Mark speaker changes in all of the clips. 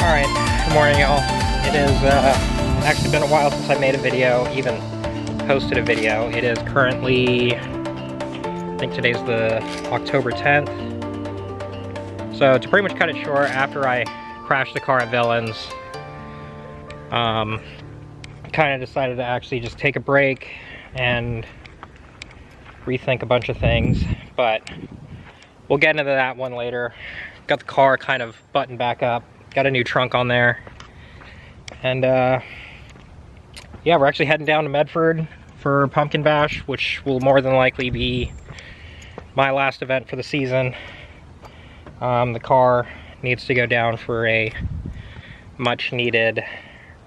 Speaker 1: Alright, good morning y'all. It has actually been a while since I made a video, even posted a video. It is currently, I think today's the October 10th. So to pretty much cut it short, after I crashed the car at Villains, kind of decided to actually just take a break and rethink a bunch of things, but we'll get into that one later. Got the car kind of buttoned back up, got a new trunk on there, and yeah, we're actually heading down to Medford for Pumpkin Bash, which will more than likely be my last event for the season. The car needs to go down for a much needed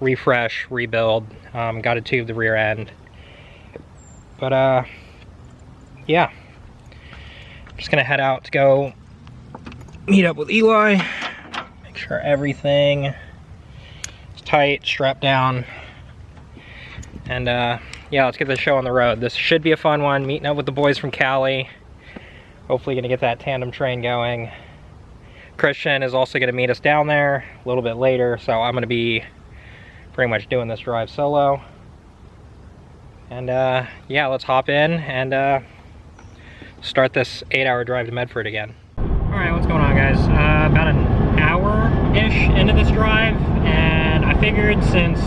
Speaker 1: refresh, rebuild. Got to tube the rear end, but yeah, I'm just gonna head out to go meet up with Eli, make sure everything is tight, strapped down, and yeah, let's get this show on the road. This should be a fun one, meeting up with the boys from Cali. Hopefully gonna get that tandem train going. Christian is also gonna meet us down there a little bit later, so I'm gonna be pretty much doing this drive solo. And yeah, let's hop in and start this 8-hour drive to Medford again. Alright, what's going on, guys? About an hour-ish into this drive, and I figured since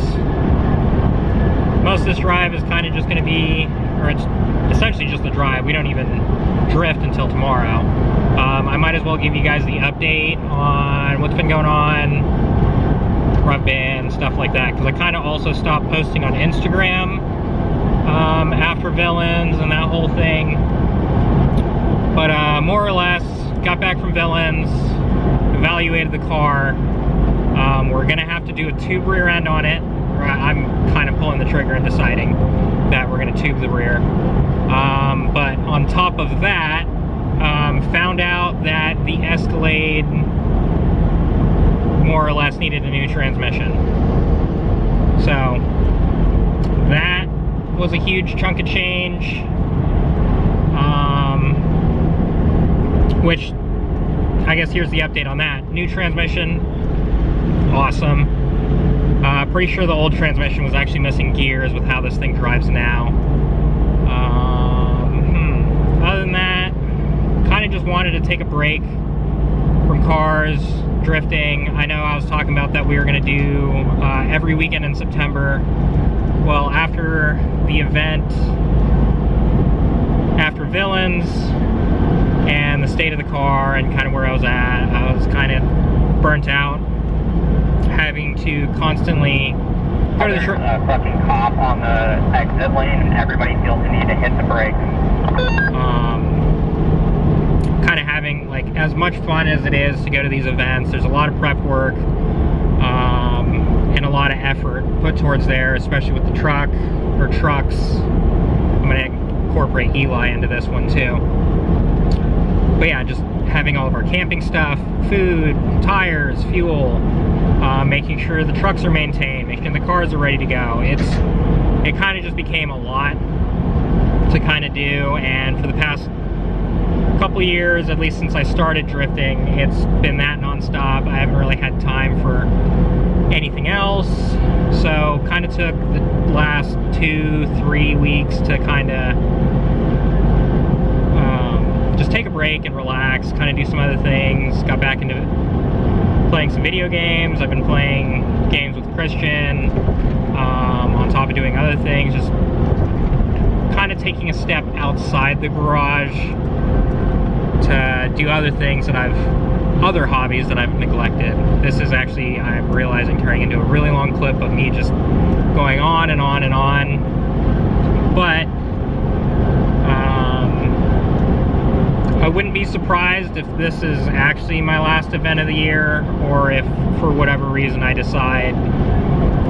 Speaker 1: most of this drive is kind of just going to be, or it's essentially just the drive, we don't even drift until tomorrow, I might as well give you guys the update on what's been going on, where I've been, stuff like that, because I kind of also stopped posting on Instagram after Villains and that whole thing. But more or less, got back from Villains, evaluated the car. We're gonna have to do a tube rear end on it. I'm kind of pulling the trigger and deciding that we're gonna tube the rear. But on top of that, found out that the Escalade more or less needed a new transmission. So that was a huge chunk of change. Which, I guess here's the update on that. New transmission, awesome. Pretty sure the old transmission was actually missing gears with how this thing drives now. Other than that, kind of just wanted to take a break from cars, drifting. I know I was talking about that we were gonna do every weekend in September. Well, after the event, after Villains, and the state of the car and kind of where I was at, I was kind of burnt out, having to constantly go to the
Speaker 2: fucking cop on the exit lane, and everybody feels the need to hit the brakes.
Speaker 1: Kind of having like as much fun as it is to go to these events. There's a lot of prep work and a lot of effort put towards there, especially with the truck or trucks. I'm gonna incorporate Eli into this one too. But yeah, just having all of our camping stuff, food, tires, fuel, making sure the trucks are maintained, making sure the cars are ready to go. It kind of just became a lot to kind of do, and for the past couple years, at least since I started drifting, it's been that nonstop. I haven't really had time for anything else, so kind of took the last 2-3 weeks to kind of just take a break and relax, kind of do some other things. Got back into playing some video games. I've been playing games with Christian, on top of doing other things, just kind of taking a step outside the garage to do other things that other hobbies that I've neglected. This is actually, I'm realizing, turning into a really long clip of me just going on and on and on. But I wouldn't be surprised if this is actually my last event of the year, or if for whatever reason I decide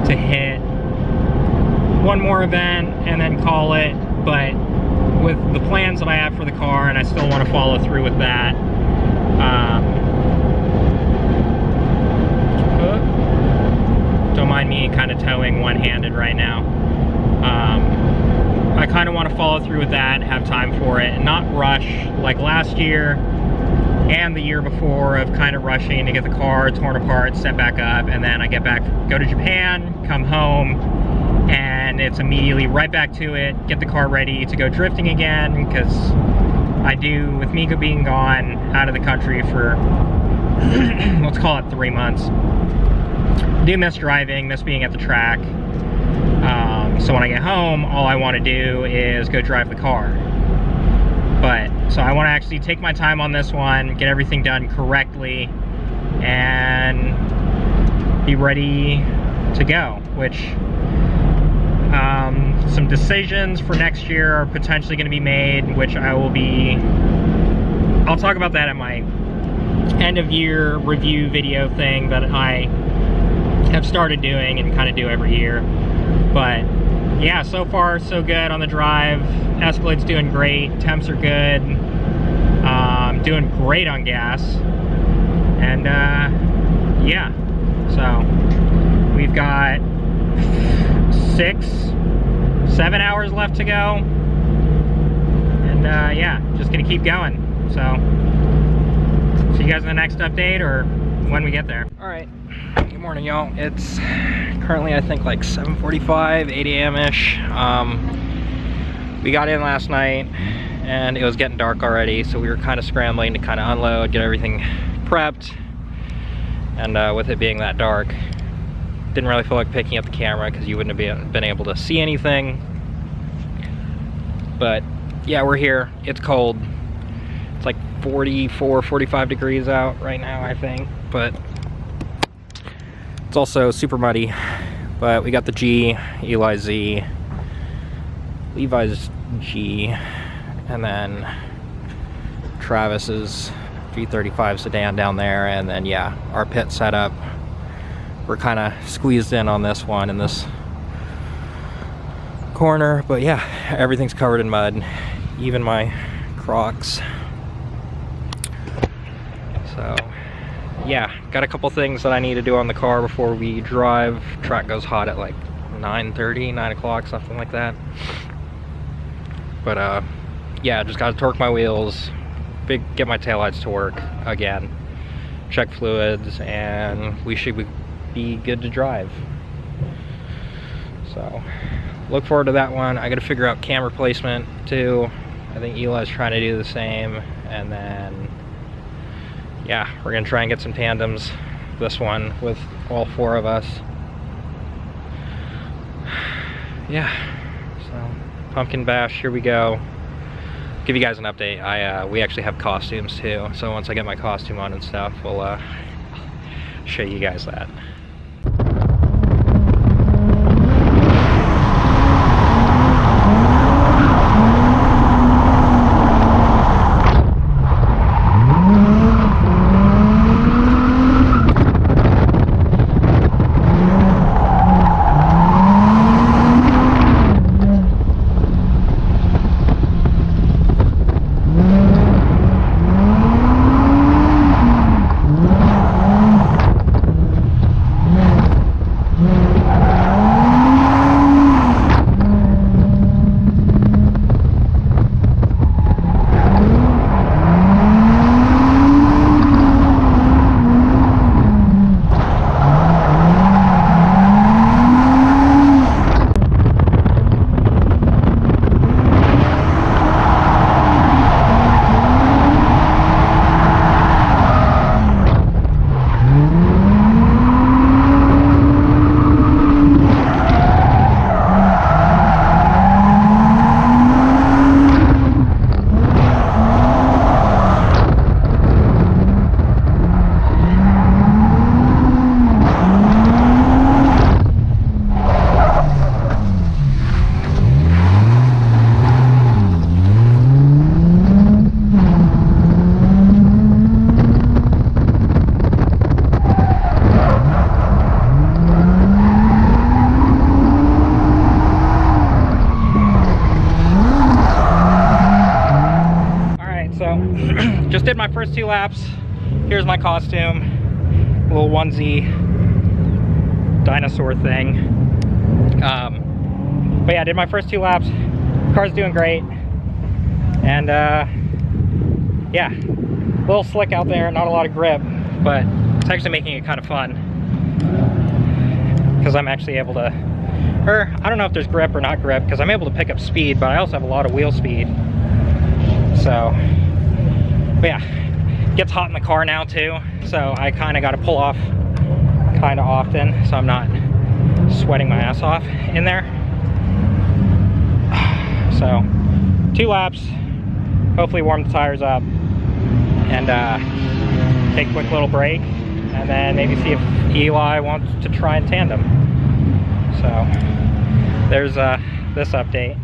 Speaker 1: to hit one more event and then call it. But with the plans that I have for the car, and I still want to follow through with that, don't mind me kind of towing one-handed right now. I kind of want to follow through with that, have time for it, and not rush like last year. and the year before of kind of rushing to get the car torn apart, set back up, and then I go to Japan, come home, and it's immediately right back to it, get the car ready to go drifting again, because I do, with me being gone out of the country for, let's call it 3 months, do miss driving, miss being at the track. So when I get home, all I want to do is go drive the car. So I want to actually take my time on this one, get everything done correctly, and be ready to go, which some decisions for next year are potentially going to be made, which I'll talk about that at my end of year review video thing that I have started doing and kind of do every year. But yeah, so far so good on the drive. Escalade's doing great, temps are good, doing great on gas, and yeah, so we've got 6-7 hours left to go, and yeah, just gonna keep going. So see you guys in the next update or when we get there. All right, good morning, y'all. It's currently, I think, like 7:45, 8 a.m.-ish. We got in last night and it was getting dark already, so we were kind of scrambling to kind of unload, get everything prepped, and with it being that dark, didn't really feel like picking up the camera because you wouldn't have been able to see anything. But yeah, we're here. It's cold. It's like 44, 45 degrees out right now, I think, but it's also super muddy. But we got the G, Eli's Z, Levi's G, and then Travis's G35 sedan down there, and then yeah, our pit setup. We're kind of squeezed in on this one in this corner, but yeah, everything's covered in mud, even my Crocs. So yeah, got a couple things that I need to do on the car before we drive. Track goes hot at like 9:30, 9 o'clock, something like that. But yeah, just gotta torque my wheels, get my taillights to work again, check fluids, and we should be good to drive. So look forward to that one. I gotta figure out cam replacement too. I think Eli's trying to do the same, and then yeah, we're gonna try and get some tandems this one with all 4 of us. Yeah, so pumpkin bash, here we go. Give you guys an update. We actually have costumes too, so once I get my costume on and stuff, we'll show you guys that. Just did my first 2 laps. Here's my costume, little onesie dinosaur thing. But yeah, I did my first 2 laps. Car's doing great, and yeah, little slick out there, not a lot of grip, but it's actually making it kind of fun. Because I'm actually able to, or I don't know if there's grip or not grip, because I'm able to pick up speed, but I also have a lot of wheel speed. So, but yeah, it gets hot in the car now too, so I kind of got to pull off kind of often, so I'm not sweating my ass off in there. So 2 laps, hopefully warm the tires up, and take a quick little break, and then maybe see if Eli wants to try and tandem. So there's this update.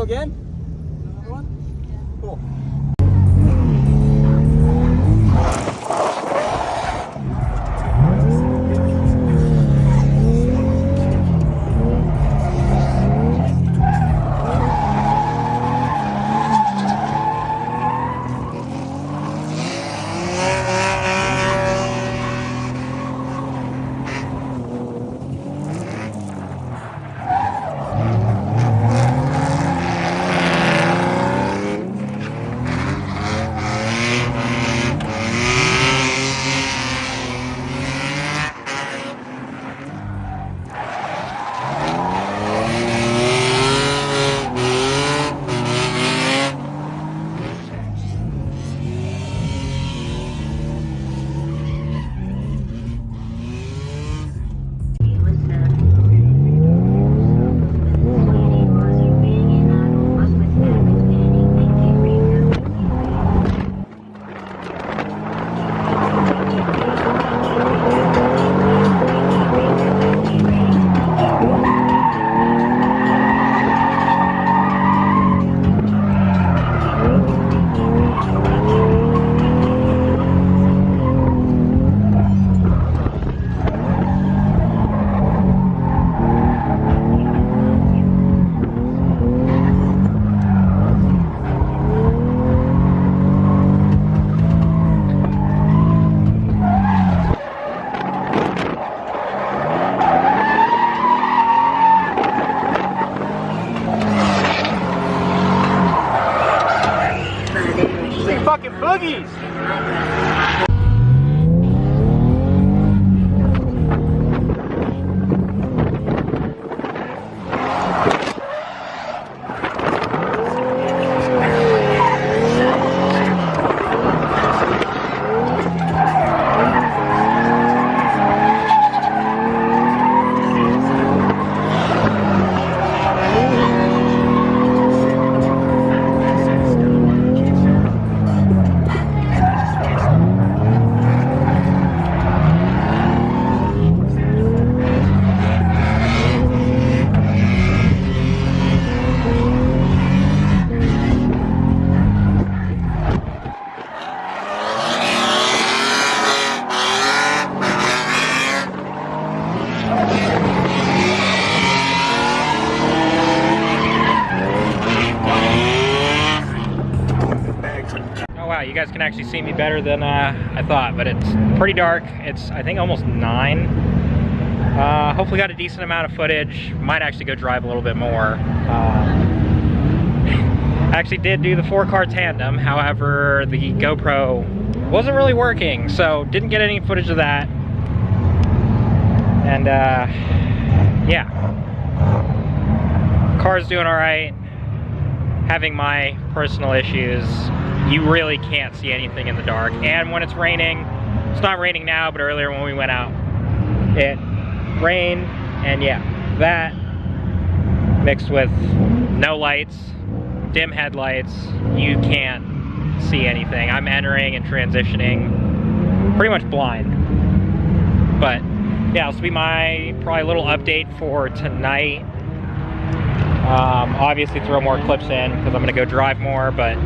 Speaker 3: go again? Another one? Cool. Fucking boogies!
Speaker 1: You guys can actually see me better than I thought, but it's pretty dark. It's, I think, almost 9. Hopefully got a decent amount of footage. Might actually go drive a little bit more. I actually did do the 4-car tandem, however, the GoPro wasn't really working, so didn't get any footage of that. And yeah, car's doing all right. Having my personal issues. You really can't see anything in the dark. And when it's raining, it's not raining now, but earlier when we went out, it rained. And yeah, that mixed with no lights, dim headlights, you can't see anything. I'm entering and transitioning pretty much blind. But yeah, this will be my probably little update for tonight. Obviously throw more clips in because I'm gonna go drive more, but